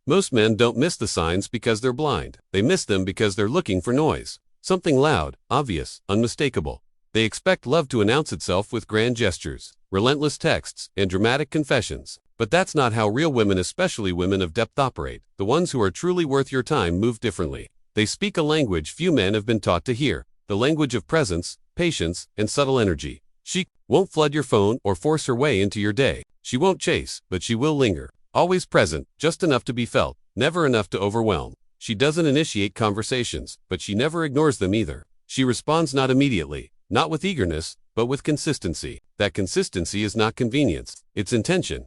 Most men don't miss the signs because they're blind. They miss them because they're looking for noise. Something loud, obvious, unmistakable. They expect love to announce itself with grand gestures, relentless texts, and dramatic confessions. But that's not how real women, especially women of depth, operate. The ones who are truly worth your time move differently. They speak a language few men have been taught to hear, the language of presence, patience, and subtle energy. She won't flood your phone or force her way into your day. She won't chase, but she will linger. Always present, just enough to be felt, never enough to overwhelm. She doesn't initiate conversations, but she never ignores them either. She responds not immediately, not with eagerness, but with consistency. That consistency is not convenience, it's intention.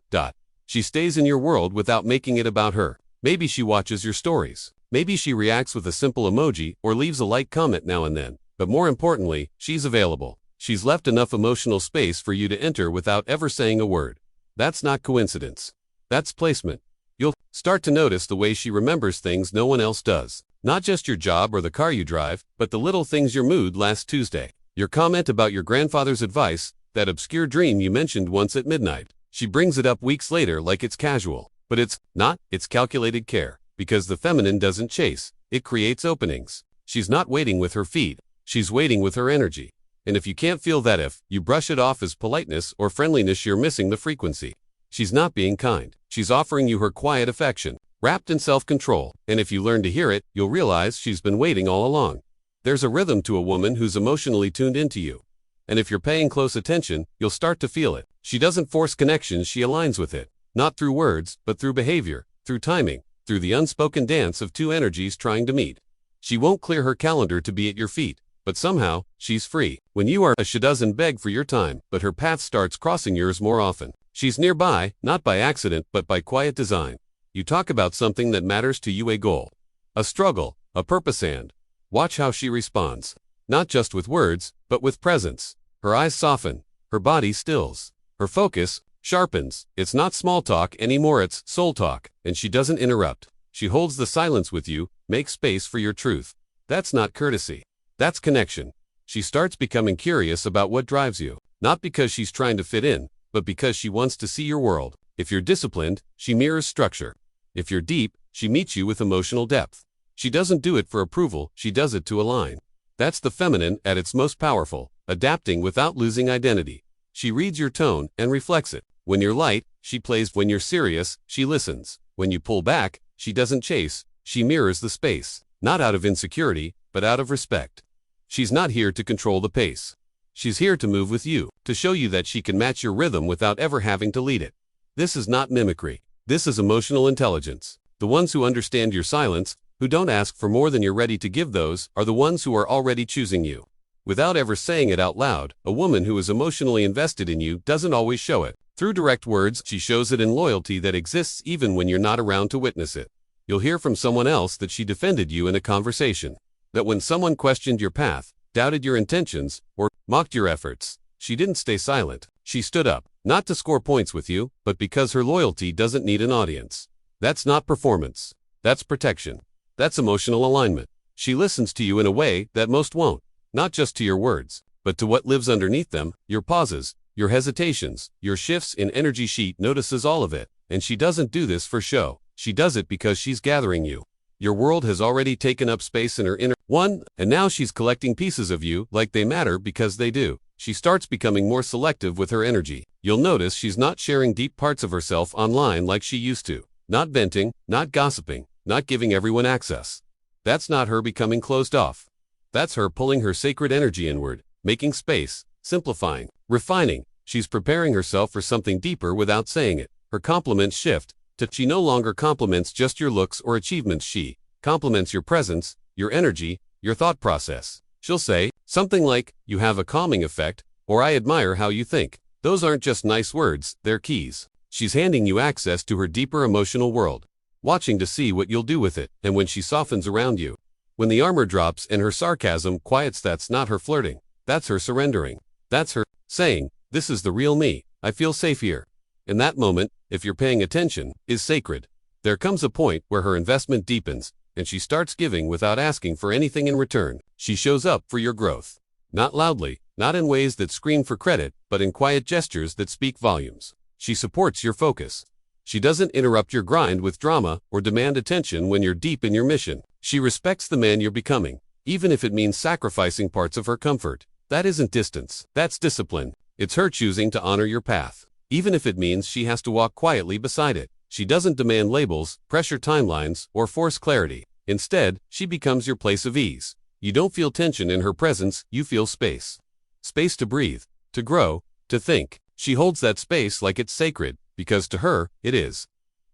She stays in your world without making it about her. Maybe she watches your stories. Maybe she reacts with a simple emoji or leaves a light comment now and then. But more importantly, she's available. She's left enough emotional space for you to enter without ever saying a word. That's not coincidence. That's placement. You'll start to notice the way she remembers things no one else does. Not just your job or the car you drive, but the little things: your mood last Tuesday, your comment about your grandfather's advice, that obscure dream you mentioned once at midnight. She brings it up weeks later like it's casual. But it's not, it's calculated care. Because the feminine doesn't chase, it creates openings. She's not waiting with her feet, she's waiting with her energy. And if you can't feel that, if you brush it off as politeness or friendliness, you're missing the frequency. She's not being kind. She's offering you her quiet affection, wrapped in self-control. And if you learn to hear it, you'll realize she's been waiting all along. There's a rhythm to a woman who's emotionally tuned into you. And if you're paying close attention, you'll start to feel it. She doesn't force connections, she aligns with it. Not through words, but through behavior, through timing, through the unspoken dance of two energies trying to meet. She won't clear her calendar to be at your feet, but somehow, she's free. When you are, she doesn't beg for your time, but her path starts crossing yours more often. She's nearby, not by accident, but by quiet design. You talk about something that matters to you, a goal, a struggle, a purpose, and watch how she responds. Not just with words, but with presence. Her eyes soften, her body stills, her focus sharpens. It's not small talk anymore, it's soul talk, and she doesn't interrupt. She holds the silence with you, makes space for your truth. That's not courtesy. That's connection. She starts becoming curious about what drives you, not because she's trying to fit in, but because she wants to see your world. If you're disciplined, she mirrors structure. If you're deep, she meets you with emotional depth. She doesn't do it for approval, she does it to align. That's the feminine at its most powerful, adapting without losing identity. She reads your tone and reflects it. When you're light, she plays. When you're serious, she listens. When you pull back, she doesn't chase, she mirrors the space. Not out of insecurity, but out of respect. She's not here to control the pace. She's here to move with you, to show you that she can match your rhythm without ever having to lead it. This is not mimicry. This is emotional intelligence. The ones who understand your silence, who don't ask for more than you're ready to give, those are the ones who are already choosing you. Without ever saying it out loud, a woman who is emotionally invested in you doesn't always show it through direct words. She shows it in loyalty that exists even when you're not around to witness it. You'll hear from someone else that she defended you in a conversation. That when someone questioned your path, doubted your intentions, or mocked your efforts, she didn't stay silent. She stood up, not to score points with you, but because her loyalty doesn't need an audience. That's not performance. That's protection. That's emotional alignment. She listens to you in a way that most won't. Not just to your words, but to what lives underneath them, your pauses, your hesitations, your shifts in energy. She notices all of it, and she doesn't do this for show. She does it because she's gathering you. Your world has already taken up space in her inner one, and now she's collecting pieces of you like they matter because they do. She starts becoming more selective with her energy. You'll notice she's not sharing deep parts of herself online like she used to. Not venting, not gossiping, not giving everyone access. That's not her becoming closed off. That's her pulling her sacred energy inward, making space, simplifying, refining. She's preparing herself for something deeper without saying it. Her compliments shift to she no longer compliments just your looks or achievements. She compliments your presence, your energy, your thought process. She'll say something like, "You have a calming effect," or "I admire how you think." Those aren't just nice words, they're keys. She's handing you access to her deeper emotional world, watching to see what you'll do with it. And when she softens around you, when the armor drops and her sarcasm quiets, that's not her flirting. That's her surrendering. That's her saying, "This is the real me. I feel safe here." In that moment, if you're paying attention, is sacred. There comes a point where her investment deepens, and she starts giving without asking for anything in return. She shows up for your growth. Not loudly, not in ways that scream for credit, but in quiet gestures that speak volumes. She supports your focus. She doesn't interrupt your grind with drama or demand attention when you're deep in your mission. She respects the man you're becoming, even if it means sacrificing parts of her comfort. That isn't distance. That's discipline. It's her choosing to honor your path, even if it means she has to walk quietly beside it. She doesn't demand labels, pressure timelines, or force clarity. Instead, she becomes your place of ease. You don't feel tension in her presence, you feel space. Space to breathe, to grow, to think. She holds that space like it's sacred, because to her, it is.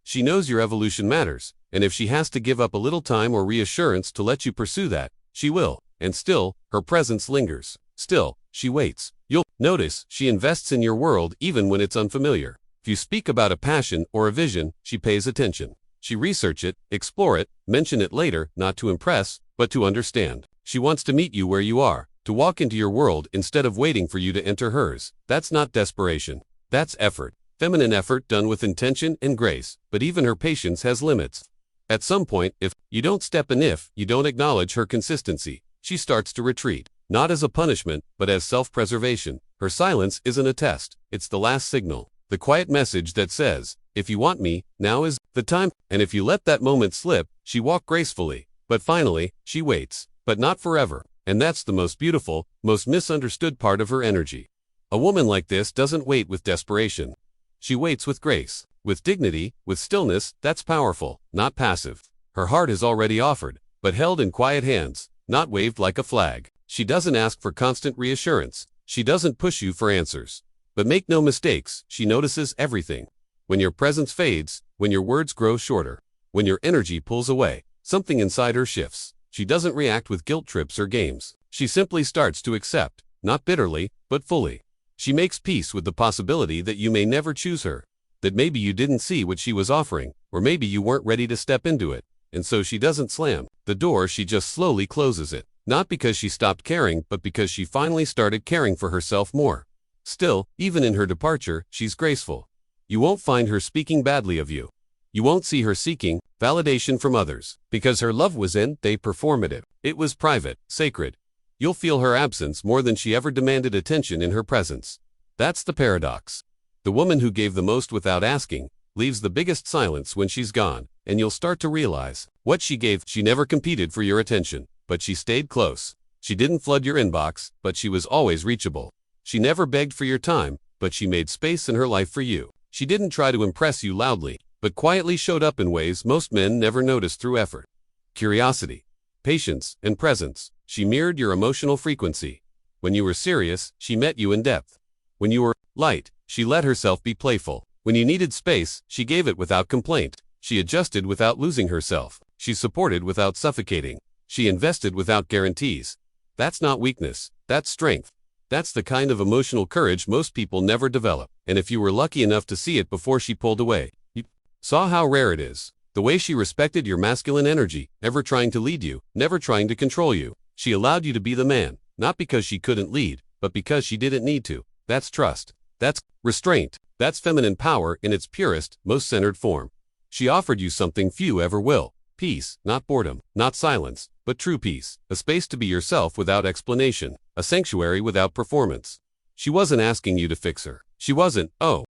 She knows your evolution matters, and if she has to give up a little time or reassurance to let you pursue that, she will. And still, her presence lingers. Still, she waits. You'll notice she invests in your world even when it's unfamiliar. If you speak about a passion or a vision, she pays attention. She research it, explore it, mention it later, not to impress, but to understand. She wants to meet you where you are, to walk into your world instead of waiting for you to enter hers. That's not desperation. That's effort. Feminine effort done with intention and grace, but even her patience has limits. At some point, if you don't step in, if you don't acknowledge her consistency, she starts to retreat. Not as a punishment, but as self-preservation. Her silence isn't a test, it's the last signal. The quiet message that says, if you want me, now is the time. And if you let that moment slip, she walks gracefully. But finally, she waits. But not forever. And that's the most beautiful, most misunderstood part of her energy. A woman like this doesn't wait with desperation. She waits with grace, with dignity, with stillness. That's powerful, not passive. Her heart is already offered, but held in quiet hands, not waved like a flag. She doesn't ask for constant reassurance. She doesn't push you for answers. But make no mistakes, she notices everything. When your presence fades, when your words grow shorter, when your energy pulls away, something inside her shifts. She doesn't react with guilt trips or games. She simply starts to accept, not bitterly, but fully. She makes peace with the possibility that you may never choose her, that maybe you didn't see what she was offering, or maybe you weren't ready to step into it. And so she doesn't slam the door, she just slowly closes it. Not because she stopped caring, but because she finally started caring for herself more. Still, even in her departure, she's graceful. You won't find her speaking badly of you. You won't see her seeking validation from others, because her love was performative. It was private, sacred. You'll feel her absence more than she ever demanded attention in her presence. That's the paradox. The woman who gave the most without asking, leaves the biggest silence when she's gone, and you'll start to realize what she gave. She never competed for your attention, but she stayed close. She didn't flood your inbox, but she was always reachable. She never begged for your time, but she made space in her life for you. She didn't try to impress you loudly, but quietly showed up in ways most men never notice through effort. Curiosity, patience, and presence. She mirrored your emotional frequency. When you were serious, she met you in depth. When you were light, she let herself be playful. When you needed space, she gave it without complaint. She adjusted without losing herself. She supported without suffocating. She invested without guarantees. That's not weakness, that's strength. That's the kind of emotional courage most people never develop. And if you were lucky enough to see it before she pulled away, you saw how rare it is. The way she respected your masculine energy, never trying to lead you, never trying to control you. She allowed you to be the man, not because she couldn't lead, but because she didn't need to. That's trust. That's restraint. That's feminine power in its purest, most centered form. She offered you something few ever will. Peace, not boredom, not silence, but true peace. A space to be yourself without explanation. A sanctuary without performance. She wasn't asking you to fix her. She wasn't, oh,